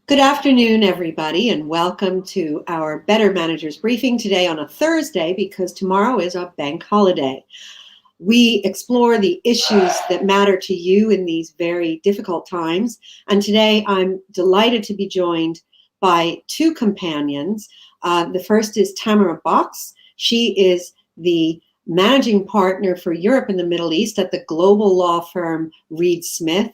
Good afternoon, everybody, and welcome to our Better Managers Briefing today on a Thursday because tomorrow is a bank holiday. We explore the issues that matter to you in these very difficult times, and today I'm delighted to be joined by two companions. The first is Tamara Box. She is the managing partner for Europe and the Middle East at the global law firm Reed Smith,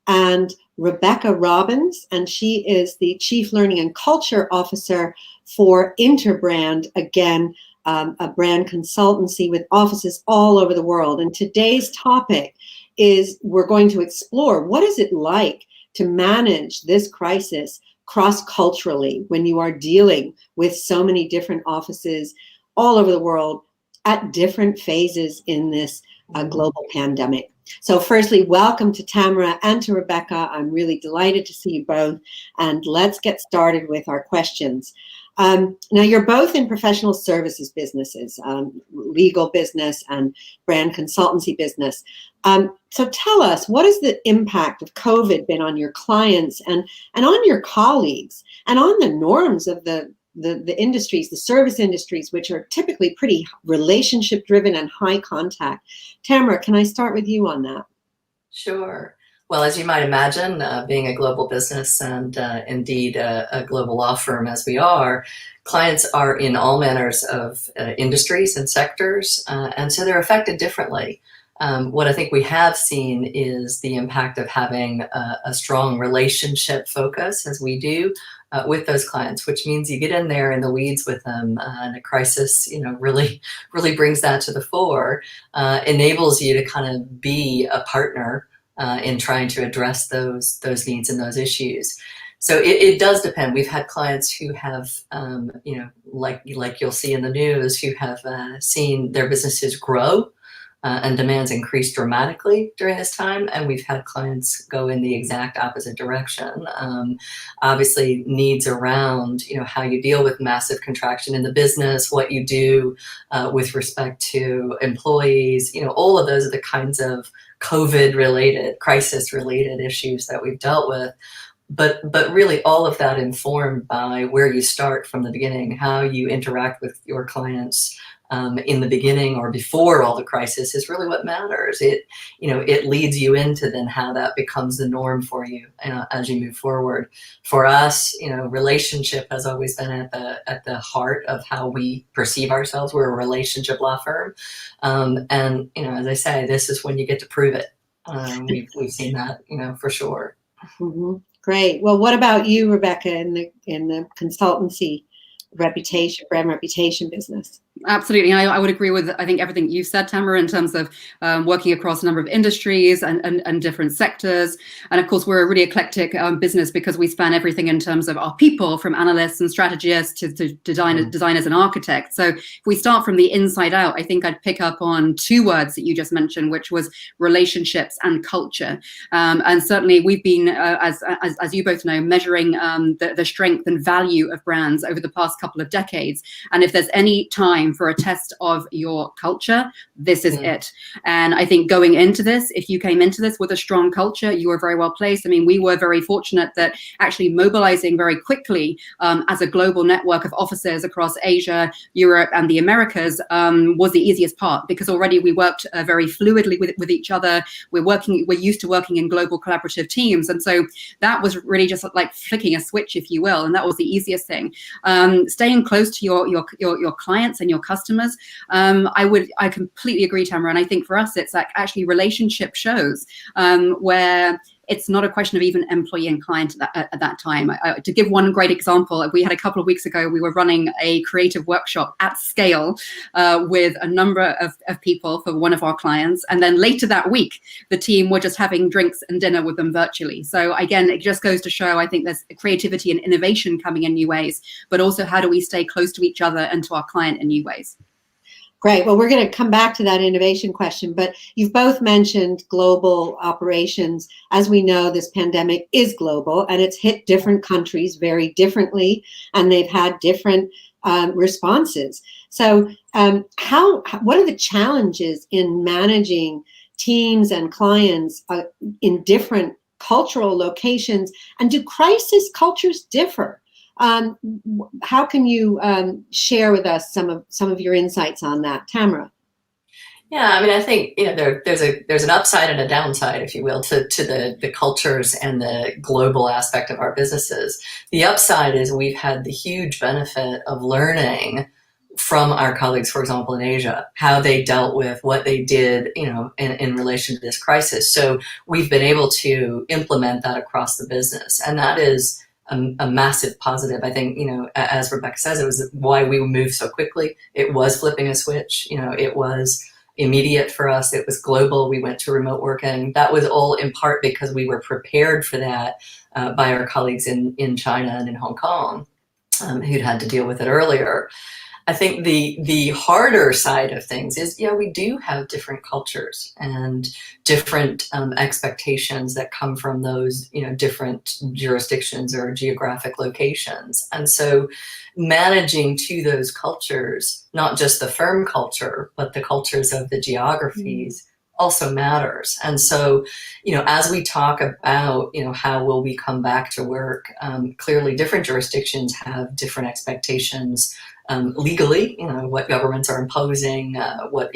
and Rebecca Robbins, and she is the Chief Learning and Culture Officer for Interbrand, again, a brand consultancy with offices all over the world. And today's topic is we're going to explore what is it like to manage this crisis cross-culturally when you are dealing with so many different offices all over the world at different phases in this global pandemic. So firstly, welcome to Tamara and to Rebecca. I'm really delighted to see you both. And let's get started with our questions. Now, you're both in professional services businesses, legal business and brand consultancy business. So tell us, what has the impact of COVID been on your clients and on your colleagues and on the norms of the industries, the service industries, which are typically pretty relationship driven and high contact? Tamara, can I start with you on that? Sure. Well, as you might imagine, being a global business and indeed a global law firm as we are, clients are in all manners of industries and sectors, and so they're affected differently. What I think we have seen is the impact of having a strong relationship focus, as we do, with those clients, which means you get in there in the weeds with them, and a crisis, really brings that to the fore, enables you to kind of be a partner in trying to address those needs and those issues. So it does depend. We've had clients who have, like you'll see in the news, who have seen their businesses grow and demands increase dramatically during this time, and we've had clients go in the exact opposite direction. Obviously, needs around how you deal with massive contraction in the business, what you do with respect to employees, all of those are the kinds of COVID-related, crisis-related issues that we've dealt with. But really all of that informed by where you start from the beginning, how you interact with your clients in the beginning or before all the crisis is really what matters. It leads you into then how that becomes the norm for you as you move forward. For us, relationship has always been at the heart of how we perceive ourselves. We're a relationship law firm, and as I say, this is when you get to prove it. We've seen that, for sure. Mm-hmm. Great. Well, what about you, Rebecca, in the consultancy brand reputation business? Absolutely. I would agree with, I think, everything you said, Tamara, in terms of working across a number of industries and different sectors. And of course, we're a really eclectic business because we span everything in terms of our people, from analysts and strategists to designers and architects. So if we start from the inside out, I think I'd pick up on two words that you just mentioned, which was relationships and culture. And certainly we've been, as you both know, measuring the strength and value of brands over the past couple of decades. And if there's any time for a test of your culture, this is it. And I think going into this, if you came into this with a strong culture, you were very well placed. I mean, we were very fortunate that actually mobilizing very quickly as a global network of offices across Asia, Europe, and the Americas was the easiest part, because already we worked very fluidly with each other. We're used to working in global collaborative teams. And so that was really just like flicking a switch, if you will. And that was the easiest thing. Staying close to your clients and your customers. I completely agree, Tamara. And I think for us, it's like actually relationship shows where it's not a question of even employee and client at that time. To give one great example, we had a couple of weeks ago, we were running a creative workshop at scale with a number of people for one of our clients. And then later that week, the team were just having drinks and dinner with them virtually. So again, it just goes to show, I think there's creativity and innovation coming in new ways, but also how do we stay close to each other and to our client in new ways? Great. Well, we're going to come back to that innovation question, but you've both mentioned global operations. As we know, this pandemic is global and it's hit different countries very differently, and they've had different responses. So what are the challenges in managing teams and clients in different cultural locations, and do crisis cultures differ? How can you share with us some of your insights on that, Tamara? Yeah, I mean, I think there's an upside and a downside, if you will, to the cultures and the global aspect of our businesses. The upside is we've had the huge benefit of learning from our colleagues, for example, in Asia, how they dealt with what they did, in relation to this crisis. So we've been able to implement that across the business, and that is a massive positive. I think, as Rebecca says, it was why we moved so quickly. It was flipping a switch. It was immediate for us. It was global. We went to remote working. That was all in part because we were prepared for that by our colleagues in China and in Hong Kong, who'd had to deal with it earlier. I think the harder side of things is, we do have different cultures and different expectations that come from those, different jurisdictions or geographic locations. And so managing to those cultures, not just the firm culture, but the cultures of the geographies also matters. And so, as we talk about, how will we come back to work, clearly different jurisdictions have different expectations. Legally, what governments are imposing, what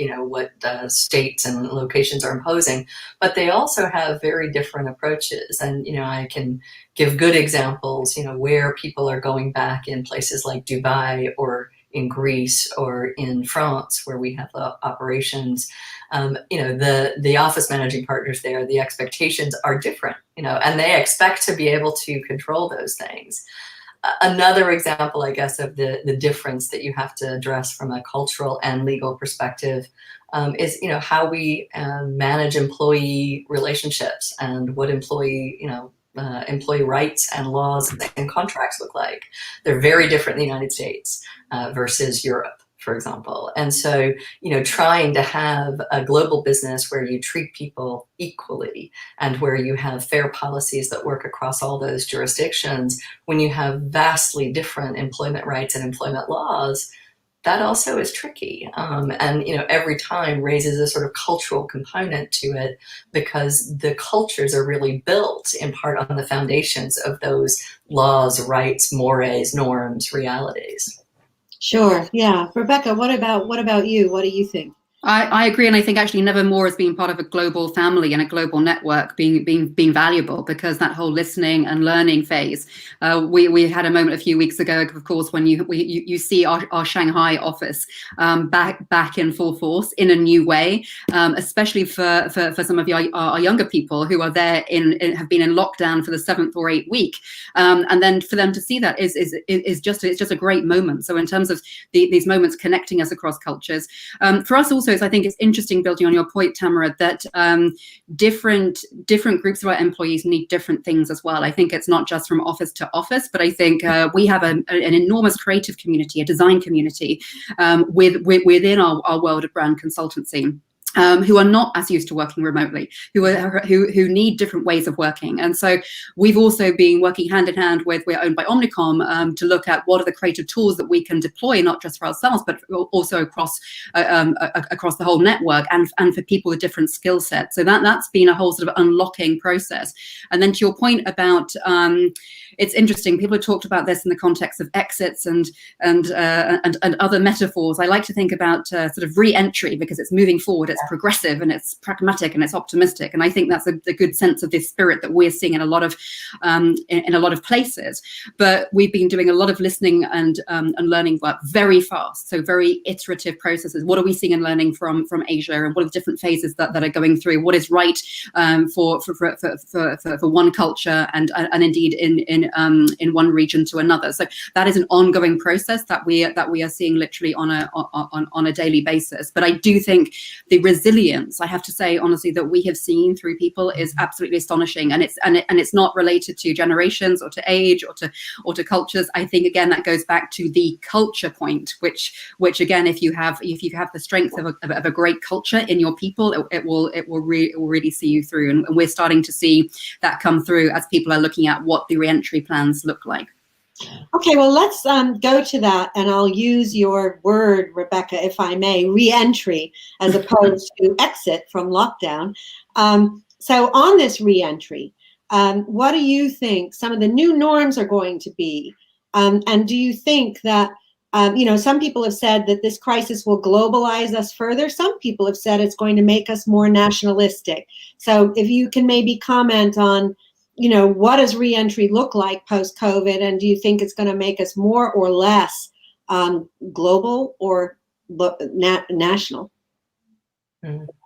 states and locations are imposing, but they also have very different approaches. And, I can give good examples, where people are going back in places like Dubai or in Greece or in France, where we have operations. The office managing partners there, the expectations are different, and they expect to be able to control those things. Another example, I guess, of the difference that you have to address from a cultural and legal perspective is, how we manage employee relationships and what employee rights and laws and contracts look like. They're very different in the United States versus Europe, for example. And so, trying to have a global business where you treat people equally and where you have fair policies that work across all those jurisdictions, when you have vastly different employment rights and employment laws, that also is tricky. And, every time raises a sort of cultural component to it, because the cultures are really built in part on the foundations of those laws, rights, mores, norms, realities. Sure. Yeah. Rebecca, what about you? What do you think? I agree, and I think actually nevermore as being part of a global family and a global network being valuable, because that whole listening and learning phase. We had a moment a few weeks ago, of course, when you see our Shanghai office back in full force in a new way, especially for some of our younger people who are there have been in lockdown for the 7th or 8th week, and then for them to see that is just a great moment. So in terms of these moments connecting us across cultures, for us also. I think it's interesting, building on your point, Tamara, that different groups of our employees need different things as well. I think it's not just from office to office, but I think we have an enormous creative community, a design community within our world of brand consultancy. Who are not as used to working remotely, who need different ways of working. And so we've also been working hand in hand with, we're owned by Omnicom, to look at what are the creative tools that we can deploy, not just for ourselves, but also across the whole network and for people with different skill sets. So that's been a whole sort of unlocking process. And then to your point about, it's interesting, people have talked about this in the context of exits and other metaphors. I like to think about sort of re-entry, because it's moving forward, it's progressive and it's pragmatic and it's optimistic. And I think that's a good sense of this spirit that we're seeing in a lot of places. But we've been doing a lot of listening and learning work very fast, so very iterative processes. What are we seeing and learning from Asia, and what are the different phases that are going through? What is right for one culture and indeed in one region to another? So that is an ongoing process that we are seeing literally on a daily basis. But I do think the resilience, I have to say honestly, that we have seen through people is absolutely astonishing, and it's not related to generations or to age or to cultures. I think again that goes back to the culture point, which again, if you have the strength of a great culture in your people, it will really see you through, and we're starting to see that come through as people are looking at what the re-entry plans look like. Okay, well, let's go to that, and I'll use your word, Rebecca, if I may, re-entry as opposed to exit from lockdown. So on this re-entry, What do you think some of the new norms are going to be? And do you think that, some people have said that this crisis will globalize us further. Some people have said it's going to make us more nationalistic. So if you can maybe comment on, what does reentry look like post-COVID? And do you think it's going to make us more or less global or national?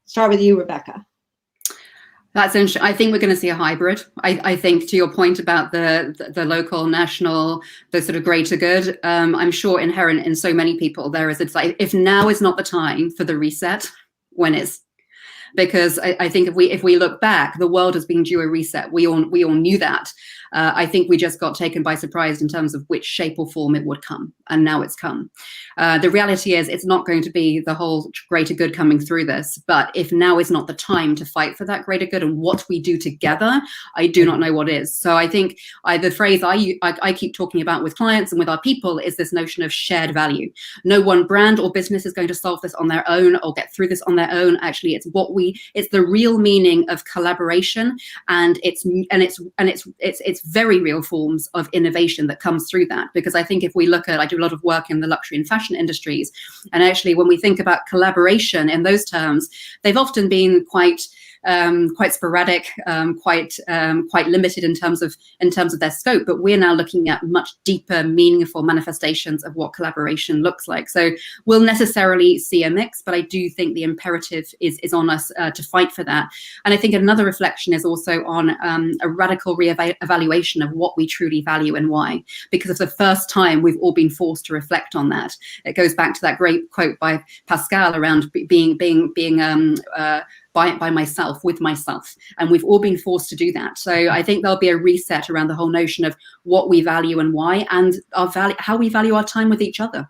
Start with you, Rebecca. That's interesting. I think we're going to see a hybrid. I think, to your point about the local, national, the sort of greater good, I'm sure inherent in so many people there is, it's like, if now is not the time for the reset, when is? Because I think if we look back, the world has been due a reset. We all knew that. I think we just got taken by surprise in terms of which shape or form it would come, and now it's come. The reality is it's not going to be the whole greater good coming through this, but if now is not the time to fight for that greater good and what we do together, I do not know what is. So I think the phrase I keep talking about with clients and with our people is this notion of shared value. No one brand or business is going to solve this on their own or get through this on their own. Actually, it's the real meaning of collaboration, and it's very real forms of innovation that comes through that. Because I think if we look at, I do a lot of work in the luxury and fashion industries, and actually when we think about collaboration in those terms, they've often been quite sporadic, quite limited in terms of their scope. But we're now looking at much deeper, meaningful manifestations of what collaboration looks like. So we'll necessarily see a mix, but I do think the imperative is on us to fight for that. And I think another reflection is also on a radical re-evaluation of what we truly value and why. Because it's the first time we've all been forced to reflect on that. It goes back to that great quote by Pascal around being by myself, with myself. And we've all been forced to do that. So I think there'll be a reset around the whole notion of what we value and why, and how we value our time with each other.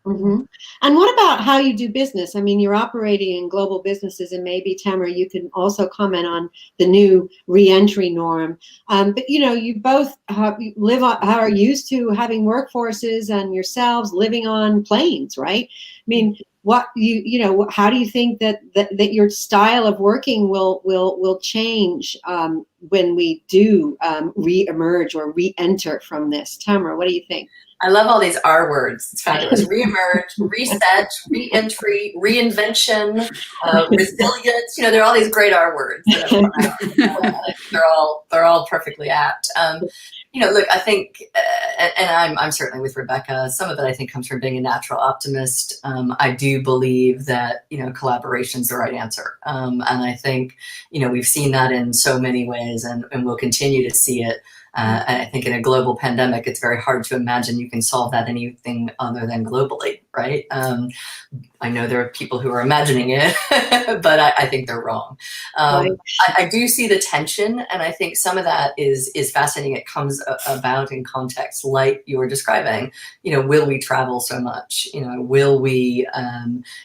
Mm-hmm. And what about how you do business? I mean, you're operating in global businesses, and maybe, Tamara, you can also comment on the new reentry norm. But you both are used to having workforces and yourselves living on planes, right? I mean, how do you think that your style of working will change when we do re-emerge or re-enter from this? Tamara, what do you think? I love all these R words. It's fabulous. Re-emerge, reset, re-entry, reinvention, resilience. There are all these great R words. They're all perfectly apt. Look, I think, and I'm certainly with Rebecca. Some of it I think comes from being a natural optimist. I do believe that collaboration's the right answer, and I think we've seen that in so many ways, and we'll continue to see it. I think in a global pandemic, it's very hard to imagine you can solve that anything other than globally, right? I know there are people who are imagining it, but I think they're wrong. Right. I do see the tension, and I think some of that is fascinating. It comes about in context like you were describing. Will we travel so much? Will we,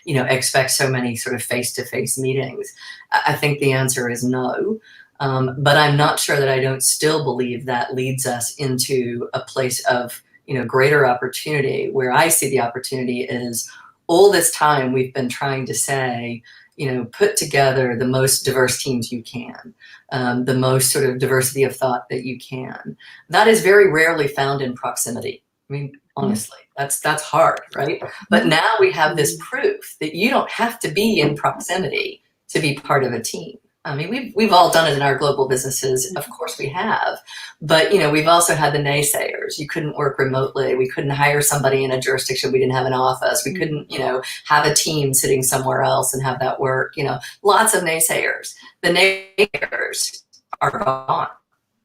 expect so many sort of face-to-face meetings? I think the answer is no. But I'm not sure that I don't still believe that leads us into a place of, greater opportunity. Where I see the opportunity is all this time we've been trying to say, put together the most diverse teams you can, the most sort of diversity of thought that you can. That is very rarely found in proximity. I mean, honestly, that's hard, right? But now we have this proof that you don't have to be in proximity to be part of a team. I mean, we've all done it in our global businesses. Of course we have. But, we've also had the naysayers. You couldn't work remotely. We couldn't hire somebody in a jurisdiction we didn't have an office. We couldn't, have a team sitting somewhere else and have that work. Lots of naysayers. The naysayers are gone,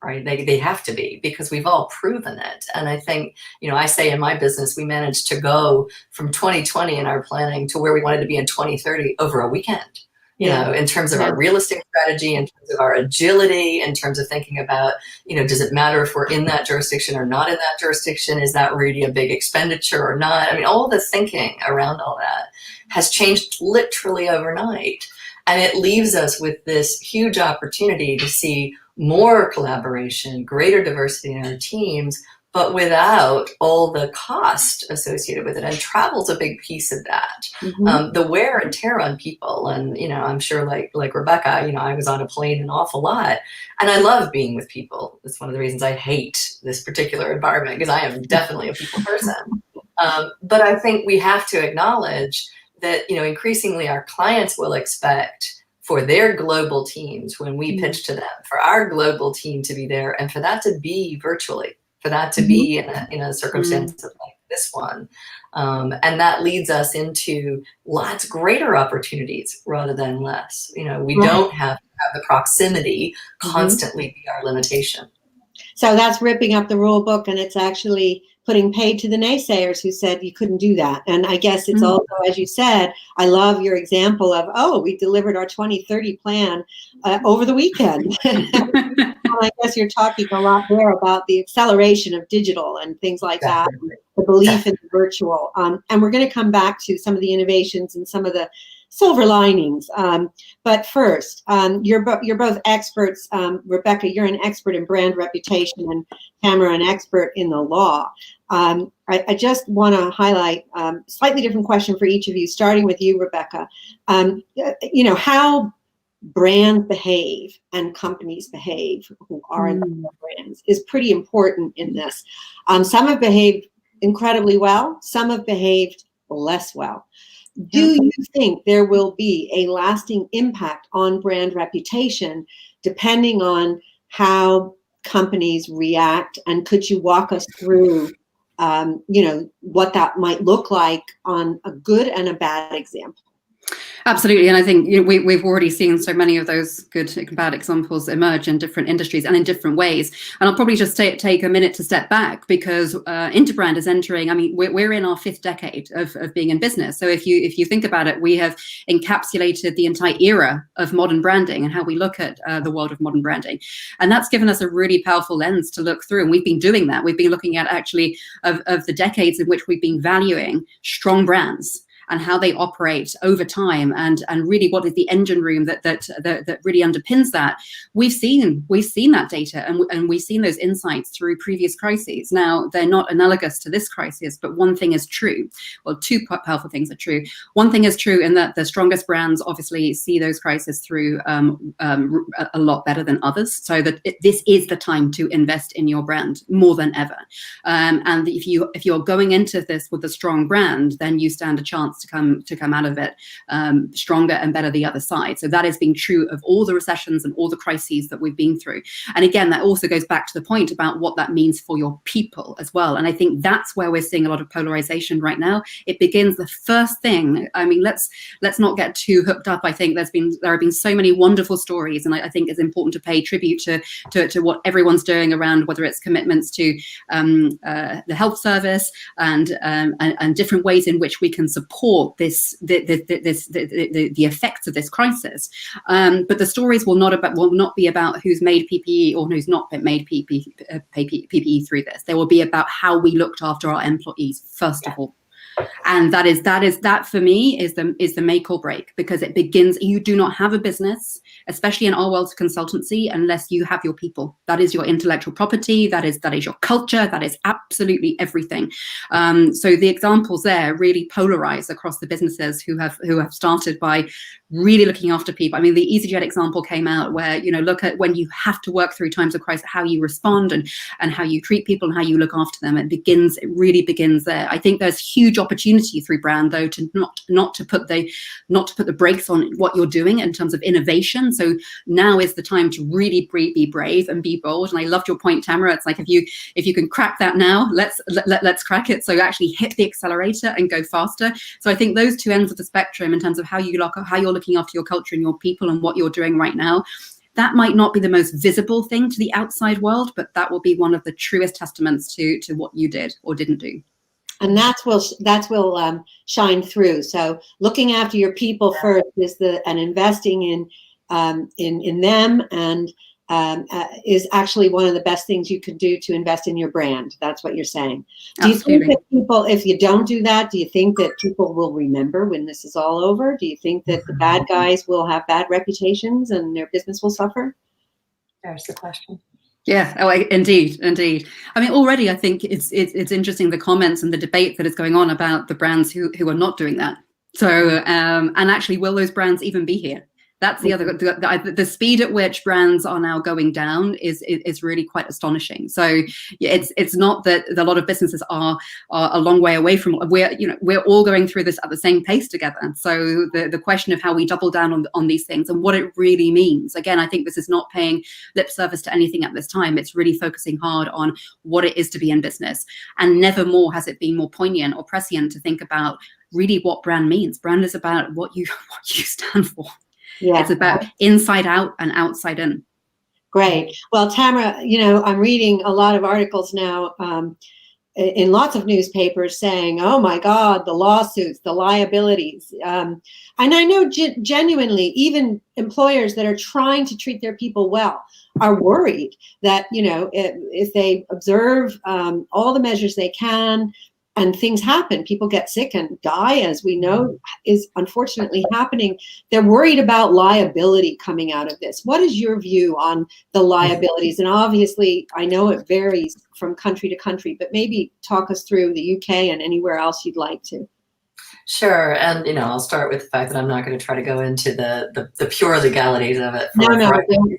right? They have to be, because we've all proven it. And I think, I say in my business, we managed to go from 2020 in our planning to where we wanted to be in 2030 over a weekend. In terms of our real estate strategy, in terms of our agility, in terms of thinking about, does it matter if we're in that jurisdiction or not in that jurisdiction? Is that really a big expenditure or not? I mean, all the thinking around all that has changed literally overnight. And it leaves us with this huge opportunity to see more collaboration, greater diversity in our teams, but without all the cost associated with it. And travel's a big piece of that. The wear and tear on people. And, I'm sure like Rebecca, I was on a plane an awful lot, and I love being with people. That's one of the reasons I hate this particular environment, because I am definitely a people person. But I think we have to acknowledge that, increasingly our clients will expect for their global teams, when we pitch to them, for our global team to be there, and for that to be virtually, for that to be in a circumstance like this one. And that leads us into lots greater opportunities rather than less. We don't have to have the proximity constantly be our limitation. So that's ripping up the rule book, and it's actually putting paid to the naysayers who said you couldn't do that. And I guess it's also, as you said, I love your example of, we delivered our 2030 plan over the weekend. I guess you're talking a lot there about the acceleration of digital and things like that, the belief in the virtual. And we're going to come back to some of the innovations and some of the silver linings. But first, you're both experts. Rebecca, you're an expert in brand reputation, and Tamara, an expert in the law. I just want to highlight a slightly different question for each of you, starting with you, Rebecca. How brands behave and companies behave who are in the brands is pretty important in this. Some have behaved incredibly well. Some have behaved less well. Do you think there will be a lasting impact on brand reputation depending on how companies react? And could you walk us through, what that might look like on a good and a bad example? Absolutely, and I think we've already seen so many of those good and bad examples emerge in different industries and in different ways. And I'll probably just take a minute to step back, because Interbrand is entering. I mean, we're in our 5th decade of being in business. So if you think about it, we have encapsulated the entire era of modern branding and how we look at the world of modern branding, and that's given us a really powerful lens to look through. And we've been doing that. We've been looking at actually of the decades in which we've been valuing strong brands and how they operate over time, and really what is the engine room that really underpins that. We've seen that data, and we've seen those insights through previous crises. Now, they're not analogous to this crisis, but one thing is true. Well, two powerful things are true. One thing is true in that the strongest brands obviously see those crises through a lot better than others. So that this is the time to invest in your brand more than ever. And if you're going into this with a strong brand, then you stand a chance to come out of it stronger and better the other side. So that has been true of all the recessions and all the crises that we've been through. And again, that also goes back to the point about what that means for your people as well. And I think that's where we're seeing a lot of polarization right now. It begins the first thing. I mean, let's not get too hooked up. I think there have been so many wonderful stories, and I think it's important to pay tribute to what everyone's doing around, whether it's commitments to the health service and different ways in which we can support the effects of this crisis, but the stories will not be about who's made PPE or who's not made PPE through this. They will be about how we looked after our employees first of all. And that for me is the make or break, because it begins. You do not have a business, especially in our world of consultancy, unless you have your people. That is your intellectual property. That is your culture. That is absolutely everything. So the examples there really polarize across the businesses who have started by really looking after people. I mean, the EasyJet example came out where, look at when you have to work through times of crisis, how you respond and how you treat people and how you look after them. It really begins there. I think there's huge opportunity through brand, though, to not to put the brakes on what you're doing in terms of innovation. So now is the time to really be brave and be bold. And I loved your point, Tamara. It's like if you can crack that now, let's crack it. So actually hit the accelerator and go faster. So I think those two ends of the spectrum in terms of how you're looking after your culture and your people and what you're doing right now, that might not be the most visible thing to the outside world, but that will be one of the truest testaments to what you did or didn't do. And that will shine through. So looking after your people first and investing in them and is actually one of the best things you could do to invest in your brand. That's what you're saying. Do you think that people, if you don't do that, do you think that people will remember when this is all over? Do you think that the bad guys will have bad reputations and their business will suffer? There's the question. Yeah, oh, indeed, indeed. I mean, already I think it's interesting, the comments and the debate that is going on about the brands who are not doing that. So, and actually, will those brands even be here? That's the other, the speed at which brands are now going down is really quite astonishing. So yeah, it's not that a lot of businesses are a long way away from, we're all going through this at the same pace together. So the question of how we double down on these things and what it really means. Again, I think this is not paying lip service to anything at this time. It's really focusing hard on what it is to be in business. And never more has it been more poignant or prescient to think about really what brand means. Brand is about what you stand for. Yeah. It's about inside out and outside in. Great. Well, Tamara, I'm reading a lot of articles now in lots of newspapers saying, oh my God, the lawsuits, the liabilities. And I know genuinely, even employers that are trying to treat their people well are worried that, if they observe all the measures they can, and things happen, people get sick and die, as we know is unfortunately happening. They're worried about liability coming out of this. What is your view on the liabilities? And obviously, I know it varies from country to country, but maybe talk us through the UK and anywhere else you'd like to. Sure, and I'll start with the fact that I'm not going to try to go into the pure legalities of it. No,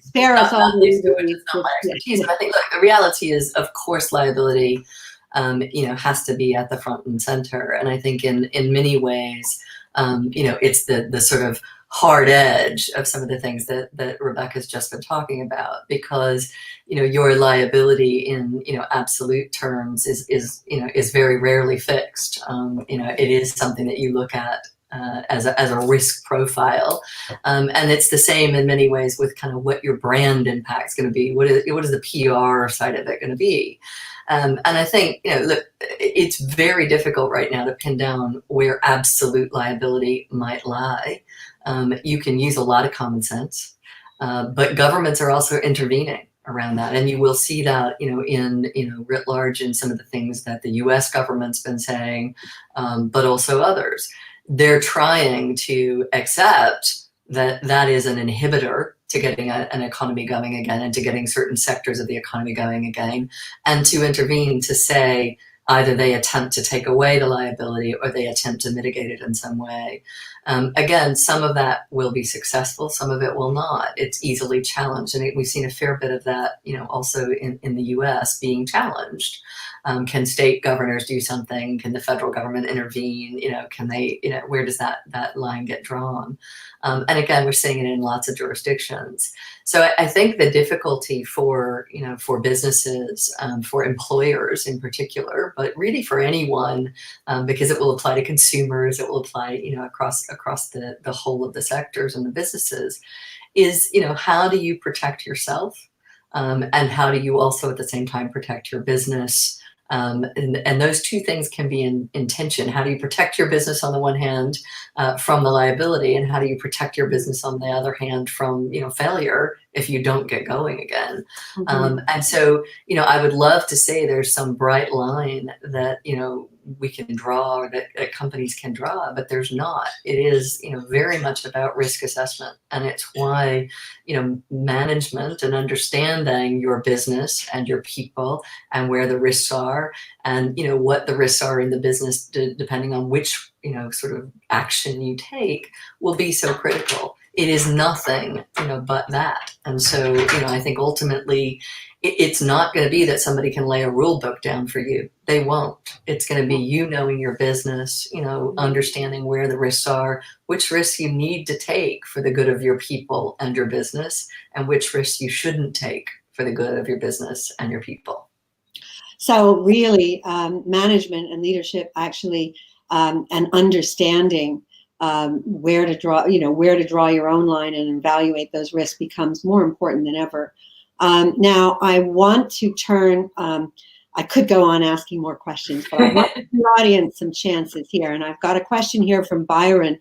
spare us all the least, which is not my expertise. But I think, look, the reality is, of course, liability has to be at the front and center. And I think in many ways, it's the sort of hard edge of some of the things that Rebecca's just been talking about, because, your liability in, absolute terms is very rarely fixed. It is something that you look at as a risk profile. And it's the same in many ways with kind of what your brand impact is going to be. What is the PR side of it going to be? And I think, look, it's very difficult right now to pin down where absolute liability might lie. You can use a lot of common sense, but governments are also intervening around that. And you will see that, in writ large in some of the things that the US government's been saying, but also others. They're trying to accept that is an inhibitor to getting an economy going again and to getting certain sectors of the economy going again, and to intervene to say either they attempt to take away the liability or they attempt to mitigate it in some way. Again, some of that will be successful, some of it will not. It's easily challenged, and we've seen a fair bit of that, also in the US being challenged. Can state governors do something? Can the federal government intervene? Can they, where does that line get drawn? And again, we're seeing it in lots of jurisdictions. So I think the difficulty for businesses, for employers in particular, but really for anyone, because it will apply to consumers, it will apply, across the whole of the sectors and the businesses, is, how do you protect yourself? And how do you also at the same time protect your business? And those two things can be in tension. How do you protect your business on the one hand from the liability, and how do you protect your business on the other hand from failure if you don't get going again? Mm-hmm. And so I would love to say there's some bright line that we can draw, or that companies can draw, but there's not. It is very much about risk assessment, and it's why management and understanding your business and your people and where the risks are, and what the risks are in the business, depending on which sort of action you take, will be so critical. It is nothing but that. And so I think ultimately it's not going to be that somebody can lay a rule book down for you. They won't. It's going to be you knowing your business, understanding where the risks are, which risks you need to take for the good of your people and your business, and which risks you shouldn't take for the good of your business and your people. So really, management and leadership actually, and understanding where to draw your own line and evaluate those risks becomes more important than ever. Now, I want to turn, I could go on asking more questions, but I want the audience some chances here. And I've got a question here from Byron,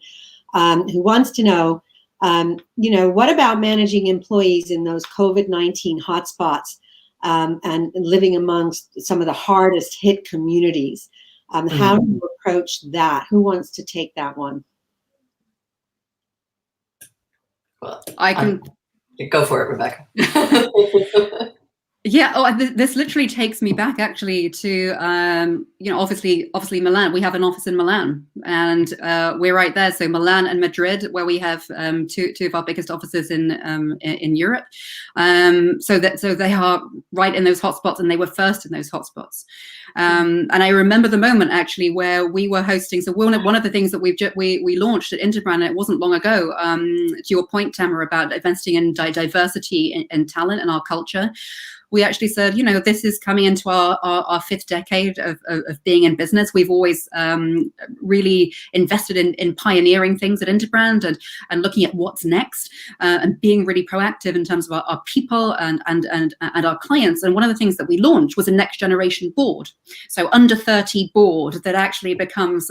who wants to know, what about managing employees in those COVID-19 hotspots and living amongst some of the hardest hit communities? How do you approach that? Who wants to take that one? Well, I can go for it, Rebecca. Yeah. Oh, this literally takes me back actually to, obviously Milan. We have an office in Milan, and we're right there. So Milan and Madrid, where we have two of our biggest offices in Europe. So they are right in those hotspots, and they were first in those hotspots. And I remember the moment actually where we were hosting. So one of the things that we launched at Interbrand, and it wasn't long ago. To your point, Tamara, about investing in diversity and talent in our culture. We actually said, this is coming into our fifth decade of being in business. We've always really invested in pioneering things at Interbrand and looking at what's next and being really proactive in terms of our people and our clients. And one of the things that we launched was a next generation board. So under 30 board that actually becomes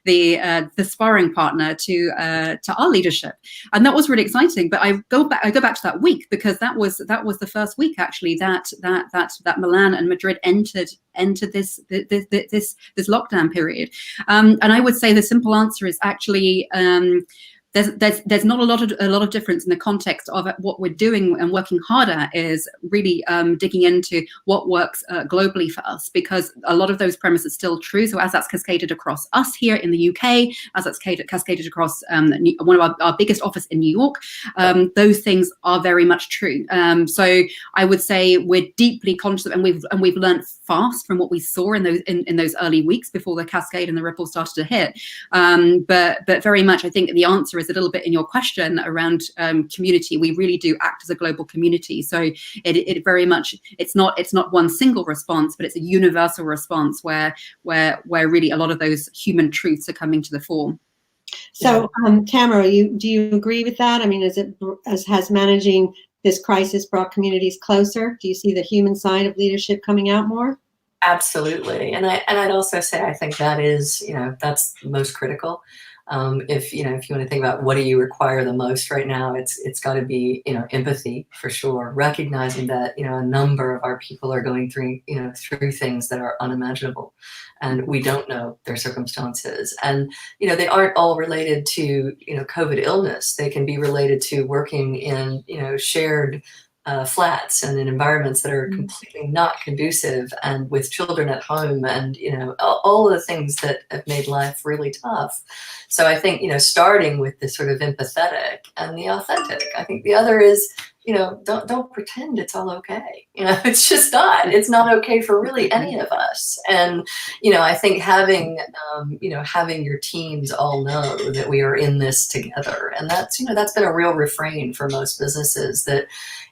the sparring partner to our leadership. And that was really exciting. But I go back to that week, because that was the first week actually that Milan and Madrid entered this lockdown period. And I would say the simple answer is actually there's not a lot of difference in the context of what we're doing and working hard at is really digging into what works globally for us, because a lot of those premises are still true. So as that's cascaded across us here in the UK, as that's cascaded across one of our biggest office in New York, those things are very much true. So I would say we're deeply conscious of, and we've learned fast from what we saw in those early weeks before the cascade and the ripple started to hit. But very much, I think the answer is a little bit in your question around community. We really do act as a global community. So it very much, it's not one single response, but it's a universal response where really a lot of those human truths are coming to the fore. So, Tamara, do you agree with that? I mean, has managing this crisis brought communities closer? Do you see the human side of leadership coming out more? Absolutely, and I'd also say I think that is, that's most critical. If you want to think about what do you require the most right now, it's got to be empathy for sure, recognizing that a number of our people are going through through things that are unimaginable, and we don't know their circumstances, and they aren't all related to COVID illness. They can be related to working in shared flats and in environments that are completely not conducive, and with children at home, and all of the things that have made life really tough. So I think starting with this sort of empathetic and the authentic. I think the other is don't pretend it's all okay. It's just not. It's not okay for really any of us. And I think having your teams all know that we are in this together, and that's been a real refrain for most businesses, that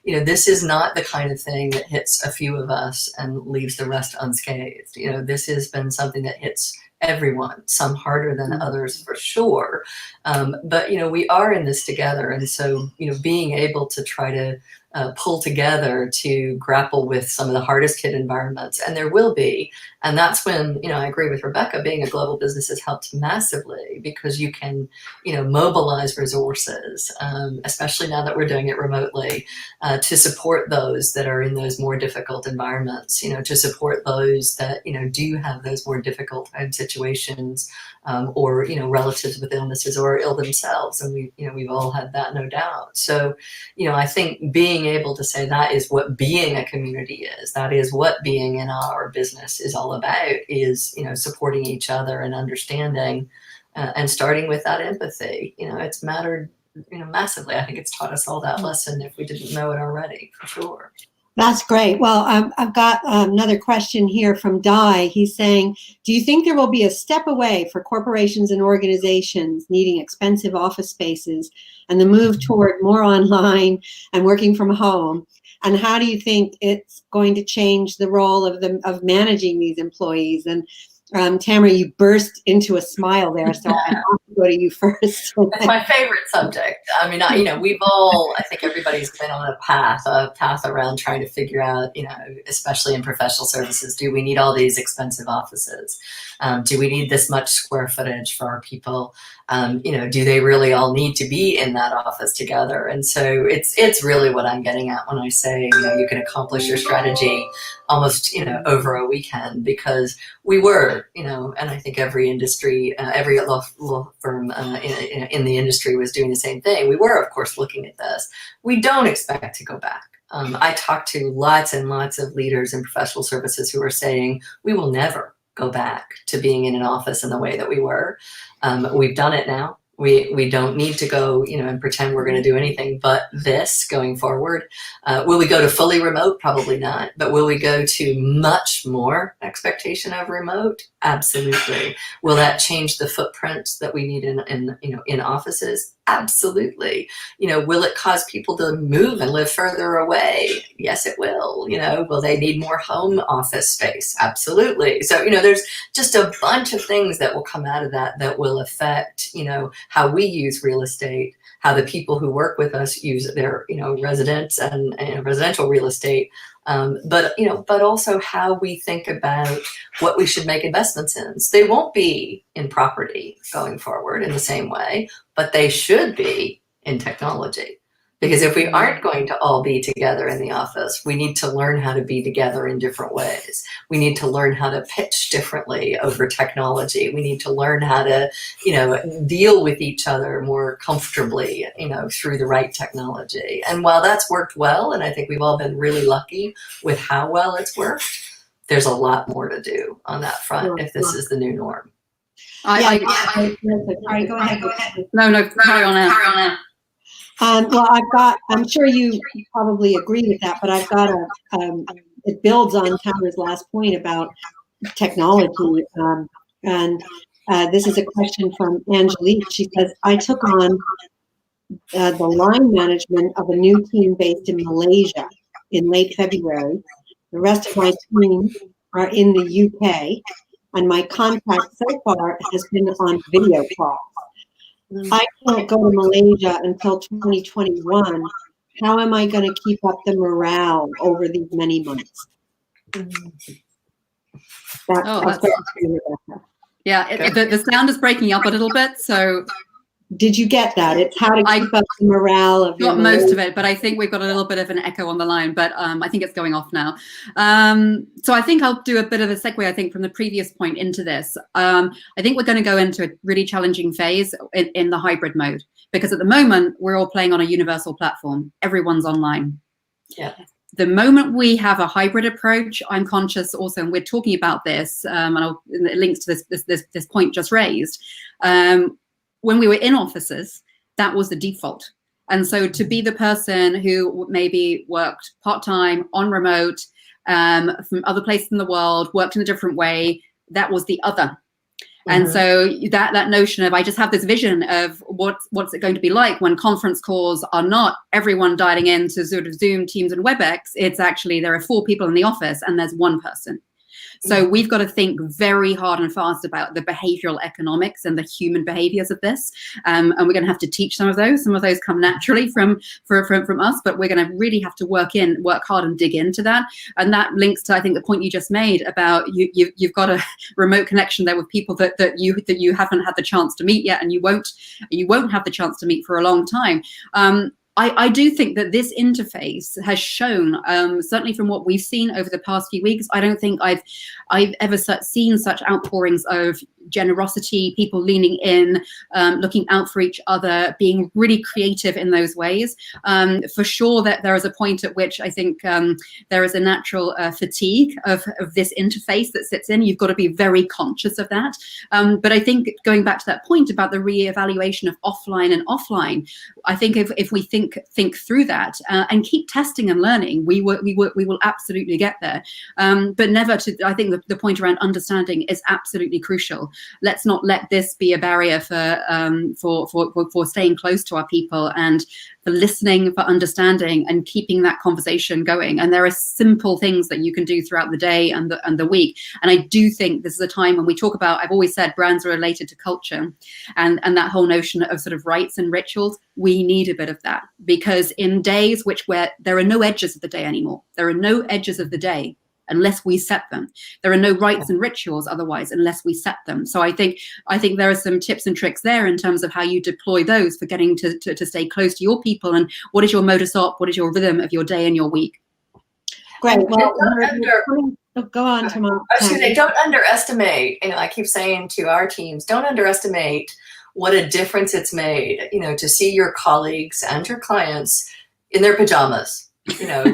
this is not the kind of thing that hits a few of us and leaves the rest unscathed. This has been something that hits everyone, some harder than others for sure. But we are in this together, and so being able to try to pull together to grapple with some of the hardest hit environments, and there will be. And that's when, I agree with Rebecca, being a global business has helped massively, because you can, mobilize resources, especially now that we're doing it remotely, to support those that are in those more difficult environments, to support those that, do have those more difficult home situations, or, relatives with illnesses or ill themselves. And we've all had that, no doubt. So, I think being able to say that is what being a community is, that is what being in our business is all about, is, supporting each other and understanding, and starting with that empathy. It's mattered, massively. I think it's taught us all that lesson if we didn't know it already, for sure. That's great. Well, I've got another question here from Di. He's saying, do you think there will be a step away for corporations and organizations needing expensive office spaces and the move toward more online and working from home? And how do you think it's going to change the role of managing these employees? And Tamara, you burst into a smile there, so I have to go to you first. It's my favorite subject. I mean, we've all, I think everybody's been on a path around trying to figure out, especially in professional services, do we need all these expensive offices? Do we need this much square footage for our people? Do they really all need to be in that office together? And so it's really what I'm getting at when I say, you can accomplish your strategy almost, over a weekend, because we were, and I think every industry, every law firm in the industry was doing the same thing. We were, of course, looking at this. We don't expect to go back. I talk to lots and lots of leaders in professional services who are saying, we will never go back to being in an office in the way that we were. We've done it now. We don't need to go, and pretend we're going to do anything but this going forward. Will we go to fully remote? Probably not. But will we go to much more expectation of remote? Absolutely. Will that change the footprint that we need in offices? Absolutely. Will it cause people to move and live further away? Yes, it will. Will they need more home office space? Absolutely. So, there's just a bunch of things that will come out of that will affect, how we use real estate, how the people who work with us use their, residents and residential real estate. But also how we think about what we should make investments in. So they won't be in property going forward in the same way, but they should be in technology. Because if we aren't going to all be together in the office, we need to learn how to be together in different ways. We need to learn how to pitch differently over technology. We need to learn how to, deal with each other more comfortably, through the right technology. And while that's worked well, and I think we've all been really lucky with how well it's worked, there's a lot more to do on that front if this is the new norm. Sorry, go ahead. No, carry on now. Well, I'm sure you probably agree with that, but I've got it builds on Tamara's last point about technology. And this is a question from Angelique. She says, I took on the line management of a new team based in Malaysia in late February. The rest of my team are in the UK, and my contact so far has been on video calls. I can't go to Malaysia until 2021. How am I going to keep up the morale over these many months? Yeah, the sound is breaking up a little bit, so... Did you get that? It's how to keep up the morale of your... Got most of it, but I think we've got a little bit of an echo on the line, but I think it's going off now. So I think I'll do a bit of a segue, I think, from the previous point into this. I think we're going to go into a really challenging phase in the hybrid mode, because at the moment, we're all playing on a universal platform. Everyone's online. Yeah. The moment we have a hybrid approach, I'm conscious also, and we're talking about this, and it links to this point just raised, when we were in offices, that was the default. And so to be the person who maybe worked part-time on remote from other places in the world, worked in a different way, that was the other. And so that notion of, I just have this vision of what's it going to be like when conference calls are not everyone dialing in to sort of Zoom, Teams, and WebEx. It's actually there are 4 people in the office and there's 1 person. So we've got to think very hard and fast about the behavioral economics and the human behaviors of this. And we're going to have to teach some of those. Some of those come naturally from us, but we're going to really have to work hard and dig into that. And that links to, I think, the point you just made about you've got a remote connection there with people that you haven't had the chance to meet yet, and you won't have the chance to meet for a long time. I do think that this interface has shown, certainly from what we've seen over the past few weeks, I don't think I've ever seen such outpourings of generosity, people leaning in, looking out for each other, being really creative in those ways. For sure that there is a point at which I think there is a natural fatigue of this interface that sits in. You've got to be very conscious of that. But I think going back to that point about the reevaluation of offline and offline, I think if we think through that and keep testing and learning, we will absolutely get there. But never to, I think the point around understanding is absolutely crucial. Let's not let this be a barrier for staying close to our people and for listening, for understanding, and keeping that conversation going. And there are simple things that you can do throughout the day and the week. And I do think this is a time when we talk about, I've always said brands are related to culture, and that whole notion of sort of rites and rituals. We need a bit of that, because in days where there are no edges of the day anymore, there are no edges of the day unless we set them. There are no rites and rituals otherwise unless we set them. So I think there are some tips and tricks there in terms of how you deploy those for getting to stay close to your people, and what is your modus op, what is your rhythm of your day and your week. Great. Well, go on, Tamara. I was going to say, don't underestimate, I keep saying to our teams, don't underestimate what a difference it's made, to see your colleagues and your clients in their pajamas,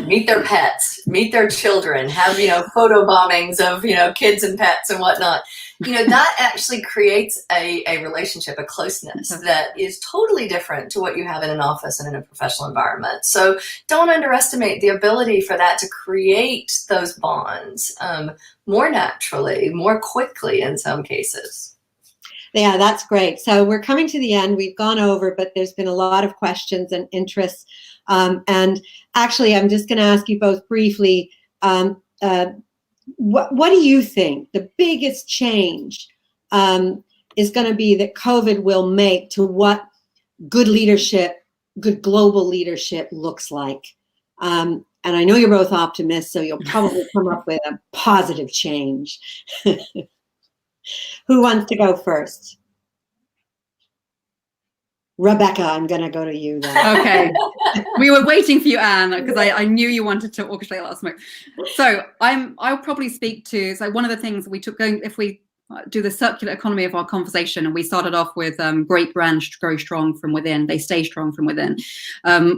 meet their pets, meet their children, have, photo bombings of, kids and pets and whatnot. That actually creates a relationship, a closeness that is totally different to what you have in an office and in a professional environment. So don't underestimate the ability for that to create those bonds more naturally, more quickly in some cases. Yeah, that's great. So we're coming to the end. We've gone over, but there's been a lot of questions and interests. And actually, I'm just going to ask you both briefly, what do you think the biggest change is going to be that COVID will make to what good leadership, good global leadership looks like? And I know you're both optimists, so you'll probably come up with a positive change. Who wants to go first? Rebecca, I'm going to go to you then. Okay. We were waiting for you, Anne, because I knew you wanted to orchestrate last smoke. So I'll probably speak to, so one of the things we took going, if we do the circular economy of our conversation, and we started off with great brands grow strong from within, they stay strong from within.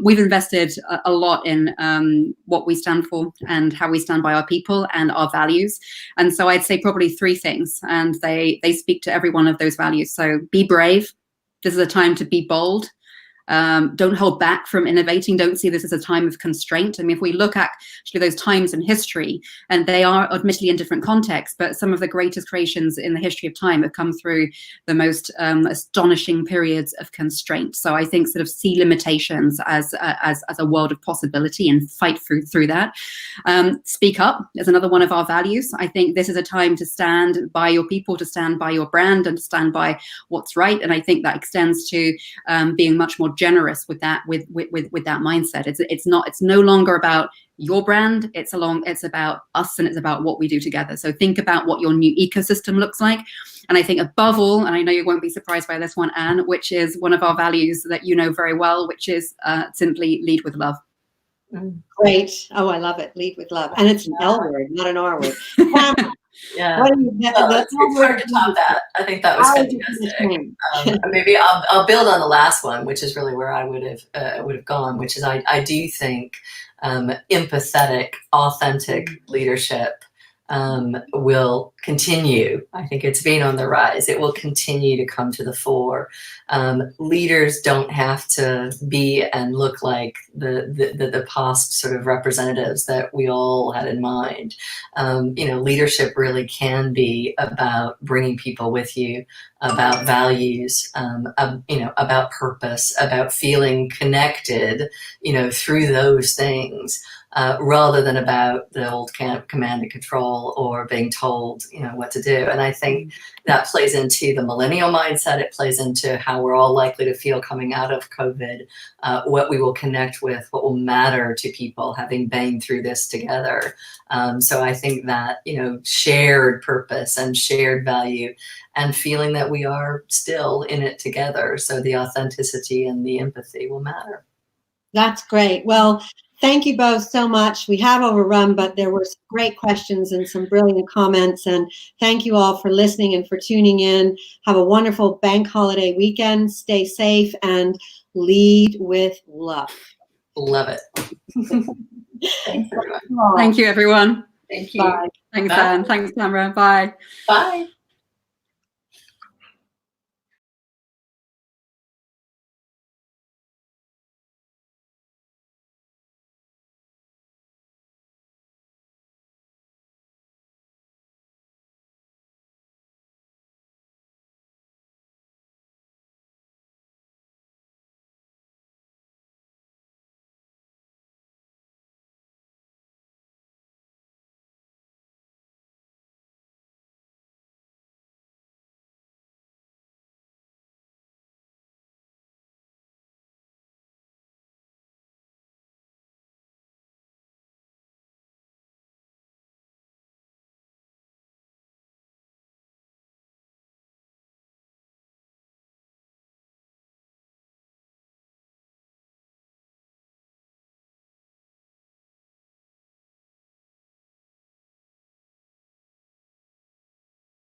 We've invested a lot in what we stand for and how we stand by our people and our values. And so I'd say probably three things, and they speak to every one of those values. So be brave. This is a time to be bold. Don't hold back from innovating. Don't see this as a time of constraint. I mean, if we look at actually those times in history, and they are admittedly in different contexts, but some of the greatest creations in the history of time have come through the most astonishing periods of constraint. So I think sort of see limitations as a world of possibility and fight through that. Speak up is another one of our values. I think this is a time to stand by your people, to stand by your brand, and to stand by what's right. And I think that extends to being much more generous with that that mindset. It's no longer about your brand, it's about us, and it's about what we do together. So think about what your new ecosystem looks like. And I think above all, and I know you won't be surprised by this one, Anne, which is one of our values that you know very well, which is simply lead with love. Great. Oh, I love it. Lead with love. And it's an L word, not an R word. Yeah. It's hard to top that. I think that was fantastic. Maybe I'll build on the last one, which is really where I would have gone, which is I do think empathetic, authentic leadership will continue. I think it's been on the rise. It will continue to come to the fore. Leaders don't have to be and look like the past sort of representatives that we all had in mind. Leadership really can be about bringing people with you, about values, about purpose, about feeling connected, through those things. Rather than about the old command and control or being told, what to do. And I think that plays into the millennial mindset. It plays into how we're all likely to feel coming out of COVID, what we will connect with, what will matter to people having been through this together. So I think that, shared purpose and shared value and feeling that we are still in it together. So the authenticity and the empathy will matter. That's great. Well, thank you both so much. We have overrun, but there were some great questions and some brilliant comments. And thank you all for listening and for tuning in. Have a wonderful bank holiday weekend. Stay safe and lead with love. Love it. Thanks, everyone. Thank you, everyone. Thank you. Bye. Thanks, Anne. Thanks, Tamara. Bye. Bye.